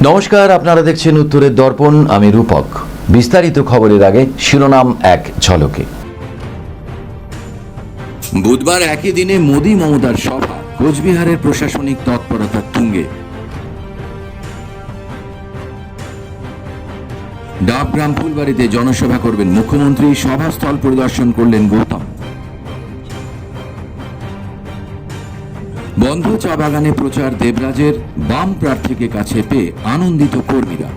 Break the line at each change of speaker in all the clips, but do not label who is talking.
নমস্কার, আপনারা দেখছেন উত্তরের দর্পণ। আমি রূপক। বিস্তারিত খবরের আগে শিরোনাম এক ঝলকে। বুধবার একই দিনে মোদি মমতার সভা, কোচবিহারের প্রশাসনিক তৎপরতা তুঙ্গে। ডাবগ্রাম ফুলবাড়িতে জনসভা করবেন মুখ্যমন্ত্রী, সভাস্থল পরিদর্শন করলেন গৌতম। বন্ধ চা বাগানে প্রচার দেবরাজের, বাম প্রার্থীকে কাছে পেয়ে আনন্দিত কর্মীরা।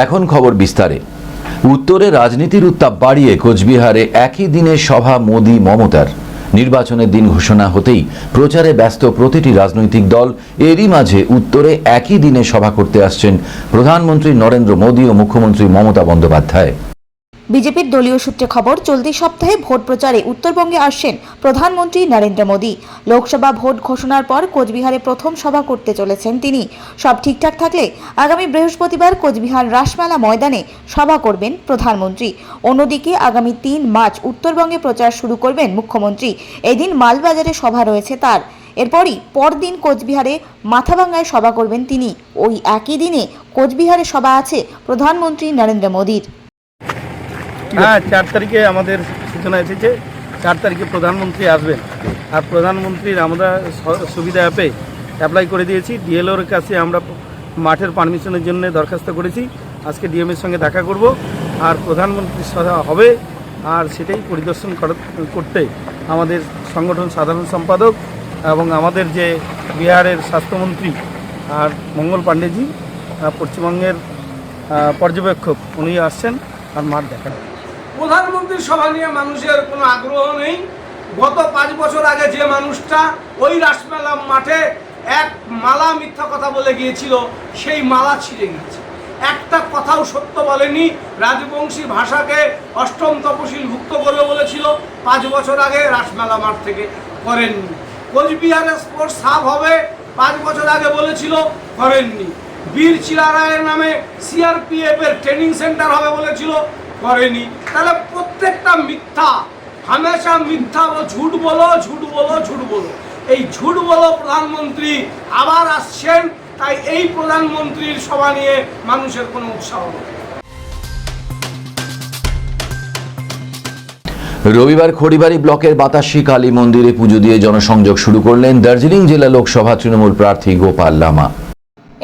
এখন খবর বিস্তারে। উত্তরে রাজনীতির উত্তাপ বাড়িয়ে কোচবিহারে একই দিনে সভা মোদি মমতার। নির্বাচনের দিন ঘোষণা হতেই প্রচারে ব্যস্ত প্রতিটি রাজনৈতিক দল। এরই মাঝে উত্তরে একই দিনে সভা করতে আসছেন প্রধানমন্ত্রী নরেন্দ্র মোদি ও মুখ্যমন্ত্রী মমতা বন্দ্যোপাধ্যায়।
বিজেপির দলীয় সূত্রে খবর, চলতি সপ্তাহে ভোট প্রচারে উত্তরবঙ্গে আসছেন প্রধানমন্ত্রী নরেন্দ্র মোদি। লোকসভা ভোট ঘোষণার পর কোচবিহারে প্রথম সভা করতে চলেছেন তিনি। সব ঠিকঠাক থাকলে আগামী বৃহস্পতিবার কোচবিহার রাসমেলা ময়দানে সভা করবেন প্রধানমন্ত্রী। অন্যদিকে আগামী 3 মার্চ উত্তরবঙ্গে প্রচার শুরু করবেন মুখ্যমন্ত্রী। এদিন মালবাজারে সভা রয়েছে তার। এরপরই পরদিন কোচবিহারে মাথাভাঙ্গায় সভা করবেন তিনি। ওই একই দিনে কোচবিহারে সভা আছে প্রধানমন্ত্রী নরেন্দ্র মোদির।
4 তারিখে আমাদের সূচনা এসেছে। 4 তারিখে প্রধানমন্ত্রী আসবেন। আর প্রধানমন্ত্রীর আমরা সুবিধা অ্যাপ্লাই করে দিয়েছি। ডিএলওর কাছে আমরা মাঠের পারমিশনের জন্য দরখাস্ত করেছি। আজকে ডিএমের সঙ্গে দেখা করব, আর প্রধানমন্ত্রীর সভা হবে। আর সেটাই পরিদর্শন করতে আমাদের সংগঠন সাধারণ সম্পাদক এবং আমাদের যে বিহারের স্বাস্থ্যমন্ত্রী আর মঙ্গল পাণ্ডেজি, পশ্চিমবঙ্গের পর্যবেক্ষক, উনি আসছেন আর মাঠ দেখান।
প্রধানমন্ত্রীর সভা নিয়ে মানুষের কোনো আগ্রহ নেই। গত 5 বছর আগে যে মানুষটা ওই রাসমেলা মাঠে এক মালা মিথ্যা কথা বলে গিয়েছিল, সেই মালা ছিঁড়ে গিয়েছে। একটা কথাও সত্য বলেনি। রাজবংশী ভাষাকে 8ম তপশিলভুক্ত করবে বলেছিল, 5 বছর আগে রাসমেলা মাঠ থেকে করেননি। কোচবিহারে স্পোর্টস হাব হবে 5 বছর আগে বলেছিল, করেননি। বীর চিলারায়ের নামে সিআরপিএফ এর ট্রেনিং সেন্টার হবে বলেছিল, করেনি। তাহলে প্রত্যেকটা মিথ্যা, হামেশা মিথ্যা, ঝুট বলো, ঝুট বলো, ঝুট বলো। এই ঝুট বলো প্রধানমন্ত্রী আবার আসছেন, তাই এই প্রধানমন্ত্রীর সভা নিয়ে মানুষের কোনো উৎসাহ নেই।
রবিবার খড়িবাড়ি ব্লকের বাতাসী কালী মন্দিরে পুজো দিয়ে জনসংযোগ শুরু করলেন দার্জিলিং জেলা লোকসভা তৃণমূল প্রার্থী গোপাল লামা।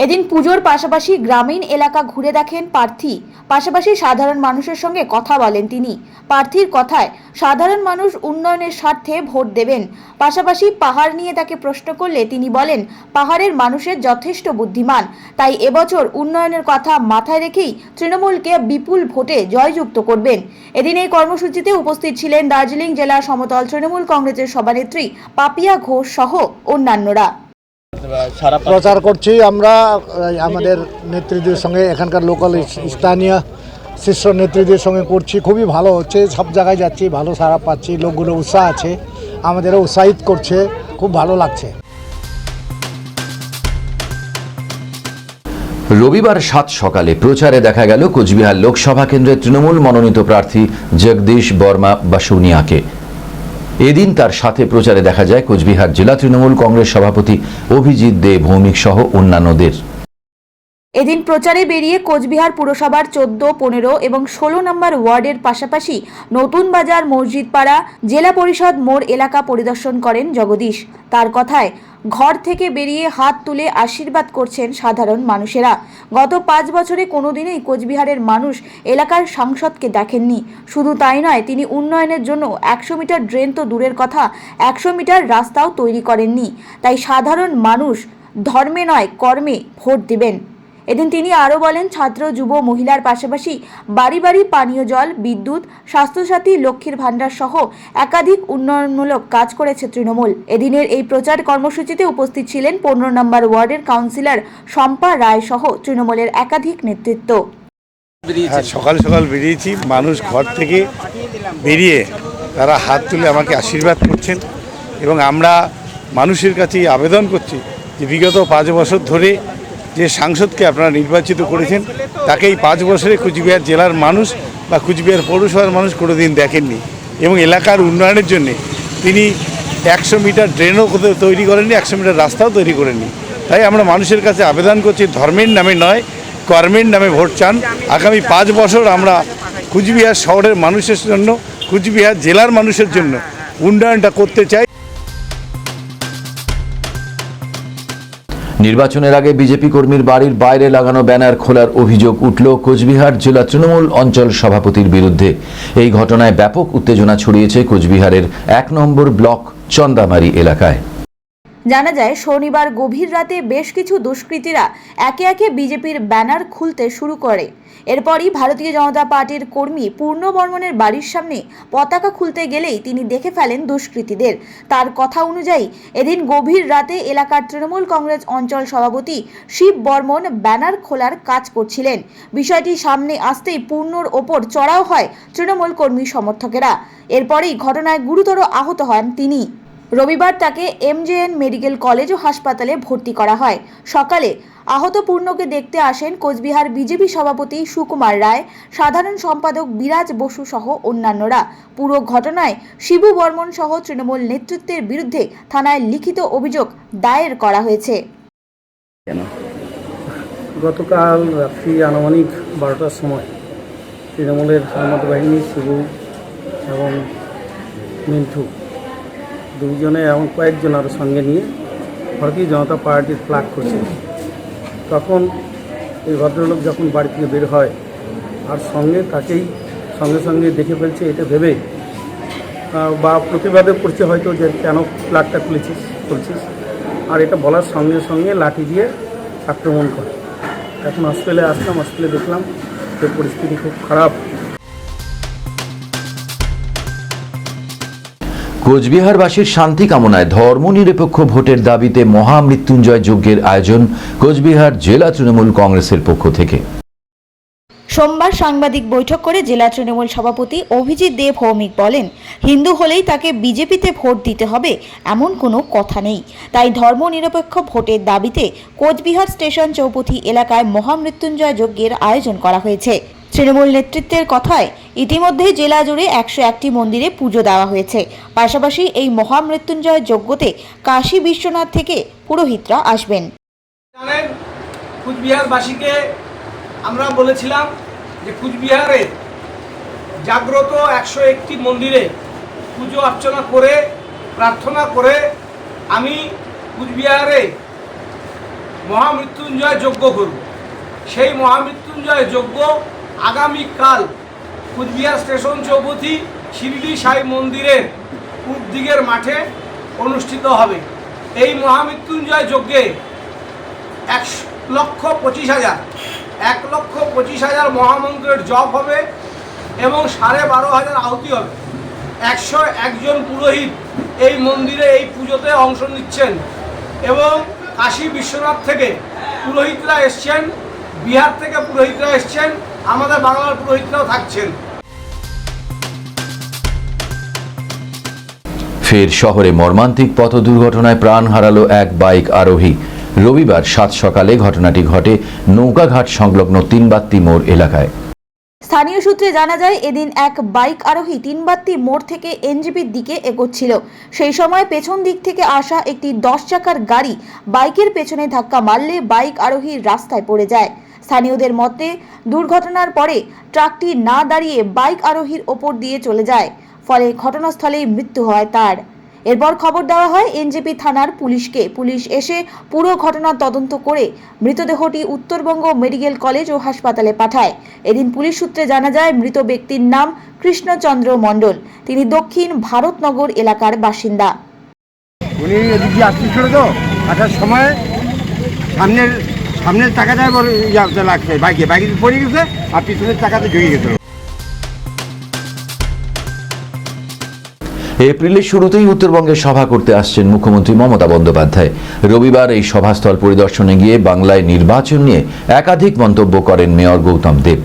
এদিন পুজোর পাশাপাশি গ্রামীণ এলাকা ঘুরে দেখেন প্রার্থী, পাশাপাশি সাধারণ মানুষের সঙ্গে কথা বলেন তিনি। প্রার্থীর কথায় সাধারণ মানুষ উন্নয়নের স্বার্থে ভোট দেবেন। পাশাপাশি পাহাড় নিয়ে তাকে প্রশ্ন করলে তিনি বলেন, পাহাড়ের মানুষের যথেষ্ট বুদ্ধিমান, তাই এবছর উন্নয়নের কথা মাথায় রেখেই তৃণমূলকে বিপুল ভোটে জয়যুক্ত করবেন। এদিন এই কর্মসূচিতে উপস্থিত ছিলেন দার্জিলিং জেলা সমতল তৃণমূল কংগ্রেসের সভানেত্রী পাপিয়া ঘোষ সহ অন্যান্যরা।
প্রচার করছি আমরা আমাদের নেতৃত্বের সঙ্গে, এখানকার লোকাল স্থানীয় শীর্ষ নেতৃত্বের সঙ্গে করছি। খুবই ভালো হচ্ছে, সব জায়গায় যাচ্ছি, ভালো সাড়া পাচ্ছি, লোকগুলো উৎসাহ আছে, আমাদেরও উৎসাহিত করছে, খুব ভালো লাগছে।
রবিবার 7 সকালে প্রচারে দেখা গেল কোচবিহার লোকসভা কেন্দ্রের তৃণমূল মনোনীত প্রার্থী জগদীশ বর্মা বাসুনিয়াকে। এদিন তার সাথে প্রচারে দেখা যায় কোচবিহার জেলা তৃণমূল কংগ্রেস সভাপতি অভিজিৎ দে ভৌমিক সহ অন্যান্যদের।
এদিন প্রচারে বেরিয়ে কোচবিহার পুরসভার 14, 15 এবং 16 নম্বর ওয়ার্ডের পাশাপাশি নতুন বাজার, মসজিদপাড়া, জেলা পরিষদ মোড় এলাকা পরিদর্শন করেন জগদীশ। তার কথায় ঘর থেকে বেরিয়ে হাত তুলে আশীর্বাদ করছেন সাধারণ মানুষেরা। গত 5 বছরে কোনোদিনই কোচবিহারের মানুষ এলাকার সাংসদকে দেখেননি। শুধু তাই নয়, তিনি উন্নয়নের জন্য 100 মিটার ড্রেন তো দূরের কথা, 100 মিটার রাস্তাও তৈরি করেননি। তাই সাধারণ মানুষ ধর্মে নয় কর্মে ভোট দিবেন। এদিন তিনি আরও বলেন, ছাত্র, যুব, মহিলার পাশাপাশি বাড়ি বাড়ি পানীয় জল, বিদ্যুৎ, স্বাস্থ্যসাথী, লক্ষ্মীর ভাণ্ডার সহ একাধিক উন্নয়নমূলক কাজ করেছে তৃণমূল। এদিনের এই প্রচার কর্মসূচিতে উপস্থিত ছিলেন 15 নম্বর ওয়ার্ডের কাউন্সিলর শম্পা রায় সহ তৃণমূলের একাধিক নেতৃত্ব।
সকাল সকাল বেরিয়েছি, মানুষ ঘর থেকে বেরিয়ে তারা হাত তুলে আমাকে আশীর্বাদ করছেন এবং আমরা মানুষের কাছে আবেদন করছি যে বিগত 5 বছর ধরে যে সাংসদকে আপনারা নির্বাচিত করেছেন, তাকে এই 5 বছরে কুচবিহার জেলার মানুষ বা কুচবিহার পৌরসভার মানুষ কোনোদিন দেখেননি এবং এলাকার উন্নয়নের জন্যে তিনি
100 মিটার ড্রেনও কোথাও তৈরি করেনি, 100 মিটার রাস্তাও তৈরি করেনি। তাই আমরা মানুষের কাছে আবেদন করছি, ধর্মের নামে নয়, কর্মের নামে ভোট চান। আগামী 5 বছর আমরা কুচবিহার শহরের মানুষের জন্য, কুচবিহার জেলার মানুষের জন্য উন্নয়নটা করতে চাই।
নির্বাচনের আগে বিজেপি কর্মীর বাড়ির বাইরে লাগানো ব্যানার খোলার অভিযোগ উঠল কোচবিহার জেলা তৃণমূল অঞ্চল সভাপতির বিরুদ্ধে। এই ঘটনায় ব্যাপক উত্তেজনা ছড়িয়েছে কোচবিহারের 1 নম্বর ব্লক চন্দামারি এলাকায়।
জানা যায় শনিবার গভীর রাতে বেশ কিছু দুষ্কৃতীরা একে একে বিজেপির ব্যানার খুলতে শুরু করে। এরপরই ভারতীয় জনতা পার্টির কর্মী পূর্ণ বর্মনের বাড়ির সামনে পতাকা খুলতে গেলেই তিনি দেখে ফেলেন দুষ্কৃতীদের। তার কথা অনুযায়ী এদিন গভীর রাতে এলাকার তৃণমূল কংগ্রেস অঞ্চল সভাপতি শিব বর্মন ব্যানার খোলার কাজ করছিলেন। বিষয়টি সামনে আসতেই পূর্ণর ওপর চড়াও হয় তৃণমূল কর্মী সমর্থকেরা। এরপরেই ঘটনায় গুরুতর আহত হন তিনি। রবিবার তাকে MJN মেডিকেল কলেজ ও হাসপাতালে ভর্তি করা হয়। সকালে আহত পূর্ণকে দেখতে আসেন কোচবিহার বিজেপি সভাপতি সুকুমার রায়, সাধারণ সম্পাদক বিরাজ বসু সহ অন্যান্যরা। পুরো ঘটনায় শিবু বর্মন সহ তৃণমূল নেতৃত্বের বিরুদ্ধে থানায় লিখিত অভিযোগ দায়ের করা হয়েছে।
গতকাল রাত্রি আনুমানিক 12টার সময় তৃণমূলের সামন্ত বাহিনী শিবু এবং মিন্টু দুইজনে এবং কয়েকজন আরও সঙ্গে নিয়ে ভারতীয় জনতা পার্টির ফ্ল্যাগ করছিল। তখন এই ভদ্রলোক যখন বাড়ি থেকে বের হয় আর তাকেই সঙ্গে সঙ্গে দেখে ফেলছে, এটা ভেবে বা প্রতিবাদে করছে হয়তো যে কেন ফ্ল্যাগটা খুলছিস, আর এটা বলার সঙ্গে সঙ্গে লাঠি দিয়ে আক্রমণ করে। এখন হসপিটালে আসলাম, হসপিটালে দেখলাম যে পরিস্থিতি খুব খারাপ।
কোচবিহারবাসীর শান্তি কামনায় ধর্মনিরপেক্ষ ভোটের দাবিতে মহামৃত্যুঞ্জয় যজ্ঞের আয়োজন কোচবিহার জেলা তৃণমূল কংগ্রেসের পক্ষ থেকে।
সোমবার সাংবাদিক বৈঠক করে জেলা তৃণমূল সভাপতি অভিজিৎ দে ভৌমিক বলেন, হিন্দু হলেই তাকে বিজেপিতে ভোট দিতে হবে এমন কোনো কথা নেই। তাই ধর্মনিরপেক্ষ ভোটের দাবিতে কোচবিহার স্টেশন চৌপথি এলাকায় মহামৃত্যুঞ্জয় যজ্ঞের আয়োজন করা হয়েছে। তৃণমূল নেতৃত্বের কথায় ইতিমধ্যে জেলা জুড়ে 101টি মন্দিরে পুজো দেওয়া হয়েছে। পাশাপাশি এই মহামৃত্যুঞ্জয় যজ্ঞতে কাশী বিশ্বনাথ থেকে পুরোহিতরা আসবেন।
জানেন, কুচবিহারবাসীকে আমরা বলেছিলাম যে কুচবিহারে জাগ্রত 101টি মন্দিরে পুজো অর্চনা করে প্রার্থনা করে আমি কুচবিহারে মহামৃত্যুঞ্জয় যজ্ঞ করব। সেই মহামৃত্যুঞ্জয় যজ্ঞ আগামীকাল কুচবিহার স্টেশন চৌপথি শিরডি সাই মন্দিরের পূর্ব দিকের মাঠে অনুষ্ঠিত হবে। এই মহামৃত্যুঞ্জয় যজ্ঞে 1,25,000 মহামন্ত্রের জপ হবে এবং 12,500 আহুতি হবে। 101 জন পুরোহিত এই মন্দিরে এই পুজোতে অংশ নিচ্ছেন এবং কাশী বিশ্বনাথ থেকে পুরোহিতরা এসছেন, বিহার থেকে পুরোহিতরা এসছেন, আমাদের বাংলার পুরোহিতরাও থাকছেন।
ফের শহরে মর্মান্তিক পথ দুর্ঘটনায় প্রাণ হারালো এক বাইক আরোহী। রবিবার 7 সকালে ঘটনাটি ঘটে নৌকাঘাট সংলগ্ন তিনবাত্তি মোড় এলাকায়।
স্থানীয় সূত্রে জানা যায়, এদিন এক বাইক আরোহী তিনবাত্তি মোড় থেকে এনজেপির দিকে এগোচ্ছিল। সেই সময় পেছন দিক থেকে আসা একটি 10 চাকার গাড়ি বাইকের পেছনে ধাক্কা মারলে বাইক আরোহী রাস্তায় পড়ে যায়। স্থানীয়দের মতে দুর্ঘটনার পরে ট্রাকটি না দাঁড়িয়ে বাইক আরোহীর ওপর দিয়ে চলে যায়, ফলে ঘটনাস্থলেই মৃত্যু হয় তার। এরপর খবর দেওয়া হয় এনজেপি থানার পুলিশকে। পুলিশ এসে পুরো ঘটনা তদন্ত করে মৃতদেহটি উত্তরবঙ্গ মেডিকেল কলেজ ও হাসপাতালে পাঠায়। এদিন পুলিশ সূত্রে জানা যায়, মৃত ব্যক্তির নাম কৃষ্ণচন্দ্র মণ্ডল। তিনি দক্ষিণ ভারতনগর এলাকার বাসিন্দা।
উনি এদিক দিয়ে আসছিল তো, আসার সময় সামনের চাকাটায় লাগছে, বাইকে পড়ে গেছে আর পিছনের চাকাতে ঢুকে গেছিল।
এপ্রিলের শুরুতেই উত্তরবঙ্গে সভা করতে আসছেন মুখ্যমন্ত্রী মমতা বন্দ্যোপাধ্যায়। রবিবার এই সভাস্থল পরিদর্শনে গিয়ে বাংলায় নির্বাচন নিয়ে একাধিক মন্তব্য করেন মেয়র গৌতম দেব।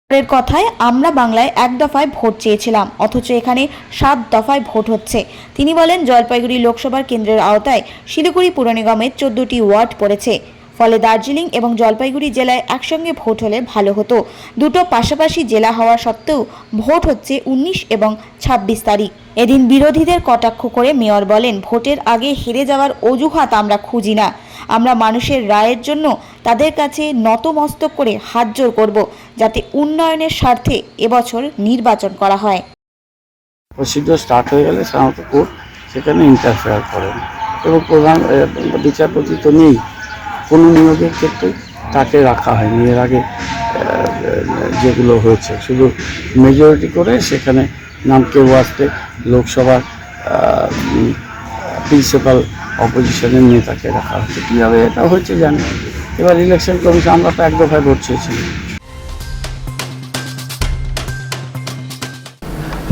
এর কথায়, আমরা বাংলায় 1 দফায় ভোট চেয়েছিলাম, অথচ এখানে 7 দফায় ভোট হচ্ছে। তিনি বলেন, জলপাইগুড়ি লোকসভা কেন্দ্রের আওতায় শিলিগুড়ি পুর নিগমের 14টি ওয়ার্ড পড়েছে। ফলে দার্জিলিং এবং জলপাইগুড়ি জেলায় একসঙ্গে ভোট হলে ভালো হতো। দুটো পাশাপাশি জেলা হওয়া সত্ত্বেও ভোট হচ্ছে 19 এবং 26 তারিখ। এদিন বিরোধীদের কটাক্ষ করে মেয়র বলেন, ভোটের আগে হেরে যাওয়ার অজুহাত আমরা খুঁজি না। আমরা মানুষের রায়ের জন্য তাদের কাছে নতমস্তক করে হাতজোড় করব, যাতে উন্নয়নের স্বার্থে এবছর নির্বাচন করা হয়।
প্রসিডিওর স্টার্ট হয়ে গেলে সাধারণত কোর্ট সেখানে ইন্টারফেয়ার করেন এবং প্রধান বিচারপতি তো নেই, কোনো নিয়োগের ক্ষেত্রে তাকে রাখা হয়নি। এর আগে যেগুলো হয়েছে শুধু মেজরিটি করে সেখানে নাম কেউ আসতে লোকসভার প্রিন্সিপাল অপোজিশনের নেতাকে রাখা হচ্ছে। কীভাবে এটা হয়েছে জানি। এবার ইলেকশন কমিশন, আমরা তো এক দফায় ভোট চেয়েছিলাম।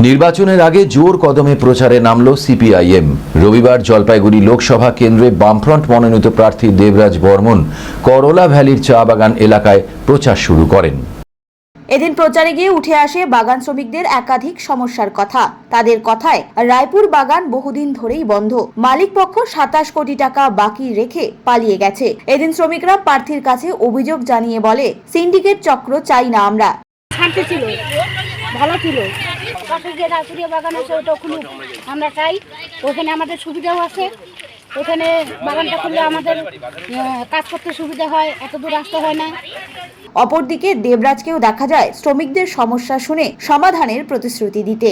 নির্বাচনের আগে জোর কদমে প্রচারে নামল সিপিআইএম। রবিবার জলপাইগুড়ি লোকসভা কেন্দ্রে বামফ্রন্ট মনোনীত প্রার্থী দেবরাজ বর্মন করলা ভ্যালির চা বাগান এলাকায় প্রচার শুরু করেন।
এদিন প্রচারে গিয়ে উঠে আসে বাগান শ্রমিকদের একাধিক সমস্যার কথা। তাদের কথায়, রায়পুর বাগান বহুদিন ধরেই বন্ধ, মালিক পক্ষ 27 কোটি টাকা বাকি রেখে পালিয়ে গেছে। এদিন শ্রমিকরা প্রার্থীর কাছে অভিযোগ জানিয়ে বলে, সিন্ডিকেট চক্র চাই না আমরা।
শান্তি ছিল, ভালো ছিল। পাশে যে রায়পুরিয়া বাগান আছে ওটা খুলুক, আমরা চাই। ওখানে আমাদের সুবিধাও আছে, ওখানে বাগানটা খুললে আমাদের কাজ করতে সুবিধা হয়, এত দূর আসতে হয় না।
অপরদিকে দেবরাজকেও দেখা যায় শ্রমিকদের সমস্যা শুনে সমাধানের প্রতিশ্রুতি দিতে।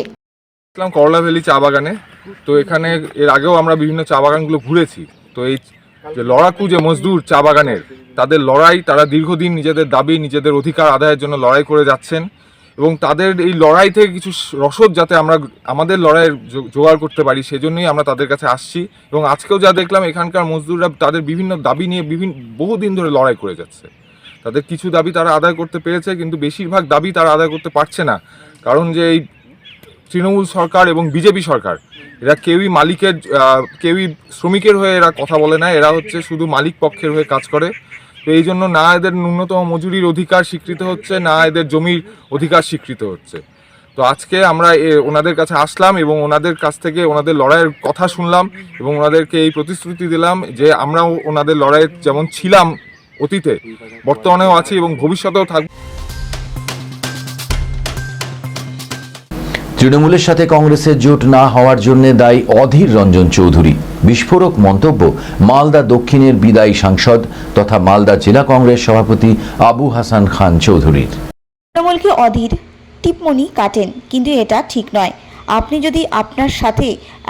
করলা ভ্যালি চা বাগানে, তো এখানে এর আগেও আমরা বিভিন্ন চা বাগানগুলো ঘুরেছি। তো এই যে লড়াকু যে মজদুর চা বাগানের, তাদের লড়াই, তারা দীর্ঘদিন নিজেদের দাবি, নিজেদের অধিকার আদায়ের জন্য লড়াই করে যাচ্ছেন এবং তাদের এই লড়াই থেকে কিছু রসদ যাতে আমরা আমাদের লড়াইয়ের জোগাড় করতে পারি, সেজন্যই আমরা তাদের কাছে আসছি। এবং আজকেও যা দেখলাম, এখানকার মজদুররা তাদের বিভিন্ন দাবি নিয়ে বহুদিন ধরে লড়াই করে যাচ্ছে। তাদের কিছু দাবি তারা আদায় করতে পেরেছে, কিন্তু বেশিরভাগ দাবি তারা আদায় করতে পারছে না। কারণ যে এই তৃণমূল সরকার এবং বিজেপি সরকার, এরা কেউই মালিকের, কেউই শ্রমিকের হয়ে এরা কথা বলে না। এরা হচ্ছে শুধু মালিক পক্ষের হয়ে কাজ করে। তো এই জন্য না এদের ন্যূনতম মজুরির অধিকার স্বীকৃত হচ্ছে, না এদের জমির অধিকার স্বীকৃত হচ্ছে। তো আজকে আমরা ওনাদের কাছে আসলাম এবং ওনাদের কাছ থেকে ওনাদের লড়াইয়ের কথা শুনলাম এবং ওনাদেরকে এই প্রতিশ্রুতি দিলাম যে আমরাও ওনাদের লড়াইয়ে যেমন ছিলাম অতীতে, বর্তমানেও আছি এবং ভবিষ্যতেও থাকব।
তৃণমূলের সাথে কংগ্রেসের জোট না হওয়ার জন্য দায়ী অধীর রঞ্জন চৌধুরী। বিস্ফোরক মন্তব্য মালদা দক্ষিণের বিদায়ী সাংসদ তথা মালদা জেলা কংগ্রেস সভাপতি আবু হাসান খান চৌধুরীর।
তৃণমূলকে অধীর টিপমনি কাটেন, কিন্তু এটা ঠিক নয়। আপনি যদি আপনার সাথে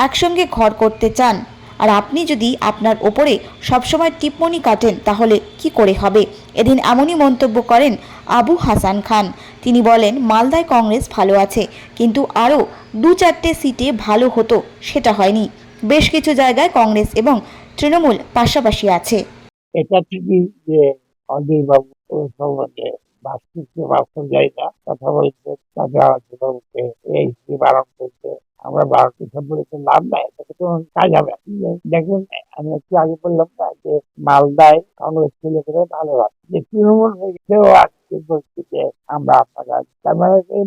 একসঙ্গে ঘর করতে চান আর আপনি যদি আপনার ওপরে সবসময় টিপমনি কাটেন, তাহলে কি করে হবে? এদিন এমনই মন্তব্য করেন আবু হাসান খান। তিনি বলেন, মালদায় কংগ্রেস ভালো আছে, কিন্তু আরও 2-4টে সিটে ভালো হতো, সেটা হয়নি। বেশ কিছু জায়গায় কংগ্রেস এবং তৃণমূল পাশাপাশি আছে।
এটা ঠিকই যে অধীর বাবু সম্বন্ধে বাস্তব জায়গা কথা বলছে, তাদের এই বারণ করছে। আমরা ভারতীয় সম্পর্কে লাভ নাই, তাতে কোনো কাজ হবে। দেখুন, আমি একটু আগে বললাম না যে মালদায় কংগ্রেস ছেলে করে ভালো আছে, যে তৃণমূল হয়েছেও আজকে বলছি যে আমরা আপনারা, তার মানে এই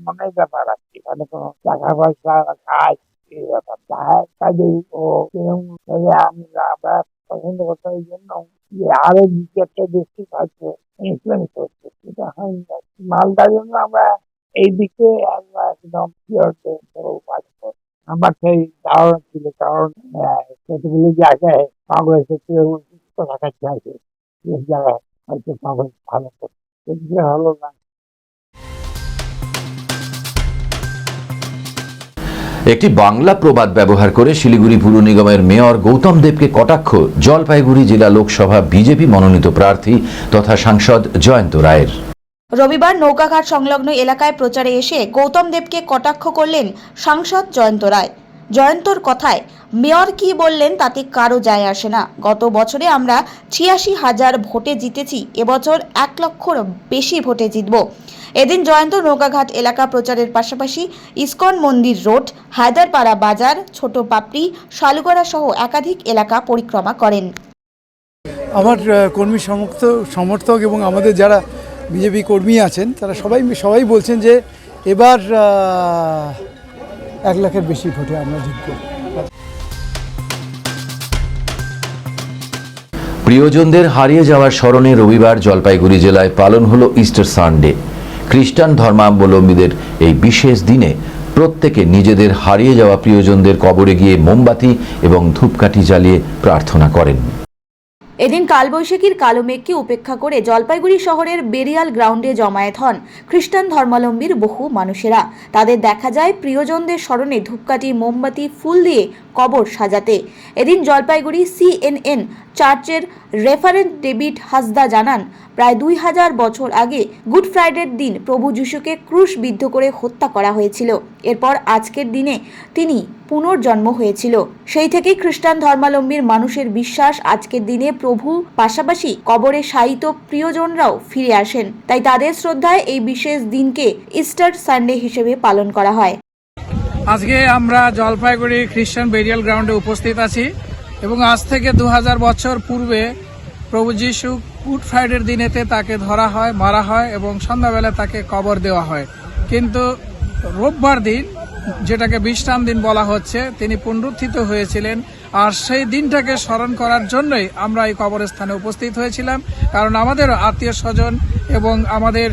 মনের ব্যাপার আছে, এখানে কোনো টাকা পয়সা কাজ এই ব্যাপার কাজেই ও তৃণমূল আমরা পছন্দ করতে, এই জন্য যে আরো দ্বিতীয় একটা দেশকে কাজকে ইনফ্লুয়েন্স করছে, এটা হয়নি। মালদার জন্য আমরা এই দিকে আমরা একদম আমার সেই ধারণা ছিল, কারণ কতগুলো জায়গায় কংগ্রেসের থাকার চাইছে, সেই জায়গায় হয়তো কংগ্রেস ভালো করছে, হলো না।
একটি বাংলা প্রবাদ ব্যবহার করে শিলিগুড়ি পুর নিগমের মেয়র গৌতম দেবকে কটাক্ষ জলপাইগুড়ি জেলা লোকসভা বিজেপি মনোনীত প্রার্থী তথা সাংসদ জয়ন্ত রায়ের।
রবিবার নৌকাঘাট সংলগ্ন এলাকায় প্রচারে এসে গৌতম দেবকে কটাক্ষ করলেন সাংসদ জয়ন্ত রায়। জয়ন্তর কথায়, মেয়র কি বললেন তাতে কারো যায় আসে না। গত বছরে আমরা 86,000 ভোটে জিতেছি, এবছর 1 লক্ষর বেশি ভোটে জিতব। এদিন জয়ন্ত নৌকাঘাট এলাকা প্রচারের পাশাপাশি ইসকন মন্দির রোড, হায়দারপাড়া বাজার, ছোট পাপড়ি, শালুগড়া সহ একাধিক এলাকা পরিক্রমা করেন।
আমার কর্মী সমর্থক এবং আমাদের যারা বিজেপি কর্মী আছেন, তারা সবাই বলছেন যে এবার 1 লাখের বেশি ভোটে আমরা জিতব।
প্রিয়জনদের হারিয়ে যাওয়ার স্মরণে রবিবার জলপাইগুড়ি জেলায় পালন হলো ইস্টার সানডে। খ্রিস্টান ধর্মাবলম্বীদের এই বিশেষ দিনে প্রত্যেকে নিজেদের হারিয়ে যাওয়া প্রিয়জনদের কবরে গিয়ে মোমবাতি এবং ধূপকাঠি জ্বালিয়ে প্রার্থনা করেন।
এদিন কালবৈশাখীর কালো মেঘকে উপেক্ষা করে জলপাইগুড়ি শহরের বেরিয়াল গ্রাউন্ডে জমায়েত হন খ্রিস্টান ধর্মাবলম্বীর বহু মানুষেরা। তাদের দেখা যায় প্রিয়জনদের স্মরণে ধূপকাঠি, মোমবাতি, ফুল দিয়ে কবর সাজাতে। এদিন জলপাইগুড়ি CNN চার্চের রেফারেন্ট ডেভিড হাসদা জানান, প্রায় 2000 বছর আগে গুড ফ্রাইডের দিন প্রভু যিশুকে ক্রুশবিদ্ধ করে হত্যা করা হয়েছিল। এরপর আজকের দিনে তিনি পুনর্জন্ম হয়েছিল। সেই থেকেই খ্রিস্টান ধর্মাবলম্বীর মানুষের বিশ্বাস আজকের দিনে প্রভু পাশাপাশি কবরে শায়িত প্রিয়জনরাও ফিরে আসেন। তাই তাদের শ্রদ্ধায় এই বিশেষ দিনকে ইস্টার সানডে হিসেবে পালন করা হয়।
আজকে আমরা জলপাইগুড়ি খ্রিস্টান বেরিয়াল গ্রাউন্ডে উপস্থিত আছি এবং আজ থেকে 2000 বছর পূর্বে প্রভু যিশু গুড ফ্রাইডের দিনেতে তাকে ধরা হয়, মারা হয় এবং সন্ধ্যাবেলা তাকে কবর দেওয়া হয়। কিন্তু রোববার দিন, যেটাকে বিশ্রাম দিন বলা হচ্ছে, তিনি পুনরুত্থিত হয়েছিলেন। আর সেই দিনটাকে স্মরণ করার জন্যই আমরা এই কবরস্থানে উপস্থিত হয়েছিলাম, কারণ আমাদের আত্মীয় স্বজন এবং আমাদের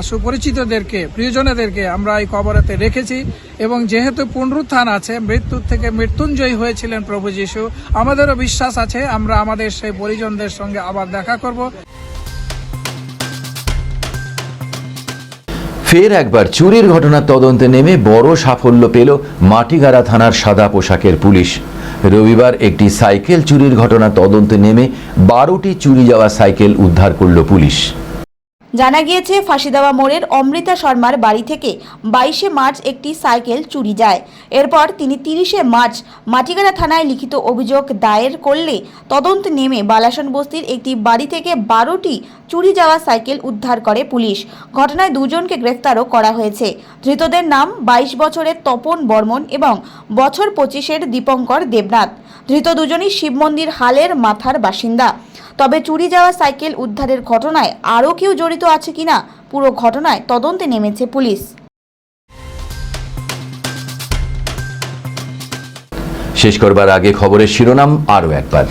সুপরিচিতদেরকে, প্রিয়জনেদেরকে আমরা এই কবরেতে রেখেছি। এবং যেহেতু পুনরুত্থান আছে, মৃত্যুর থেকে মৃত্যুঞ্জয়ী হয়েছিলেন প্রভু যিশু, আমাদেরও বিশ্বাস আছে আমরা আমাদের সেই পরিজনদের সঙ্গে আবার দেখা করব।
ফের একবার চুরির ঘটনার তদন্তে নেমে বড় সাফল্য পেল মাটিগাড়া থানার সাদা পোশাকের পুলিশ। রবিবার একটি সাইকেল চুরির ঘটনা তদন্তে নেমে 12টি চুরি যাওয়া সাইকেল উদ্ধার করল পুলিশ।
জানা গিয়েছে, ফাঁসিদেওয়া মোড়ের অমৃতা শর্মার বাড়ি থেকে 22শে মার্চ একটি সাইকেল চুরি যায়। এরপর তিনি 30শে মার্চ মাটিগাড়া থানায় লিখিত অভিযোগ দায়ের করলে তদন্ত নেমে বালাসন বস্তির একটি বাড়ি থেকে 12টি চুরি যাওয়া সাইকেল উদ্ধার করে পুলিশ। ঘটনায় 2 জনকে গ্রেফতারও করা হয়েছে। ধৃতদের নাম 22 বছরের তপন বর্মন এবং বছর 25-এর দীপঙ্কর দেবনাথ। ধৃত দুজনই শিব মন্দির হালের মাথার বাসিন্দা। তবে চুরি যাওয়া সাইকেল উদ্ধারের ঘটনায় আরও কেউ জড়িত আছে কিনা পুরো ঘটনায় তদন্তে নেমেছে পুলিশ।
শেষ করবার আগে খবরের শিরোনাম আরও একবার।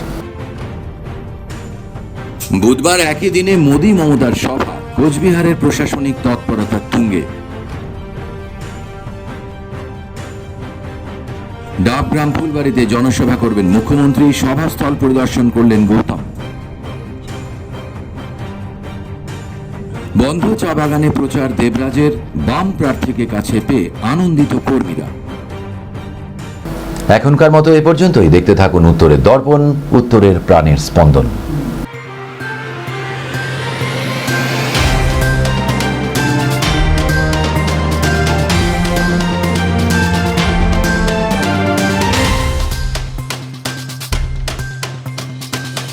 বুধবার একই দিনে মোদি মমতার সভা, কোচবিহারের প্রশাসনিক তৎপরতা তুঙ্গে। ডাবগ্রাম ফুলবাড়িতে জনসভা করবেন মুখ্যমন্ত্রী, সভাস্থল পরিদর্শন করলেন গৌতম। বন্ধ চা বাগানে প্রচার দেবরাজের, বাম প্রার্থীকে কাছে পেয়ে আনন্দিত কর্মীরা। এখনকার মতো এ পর্যন্তই। দেখতে থাকুন উত্তরের দর্পণ, উত্তরের প্রাণের স্পন্দন।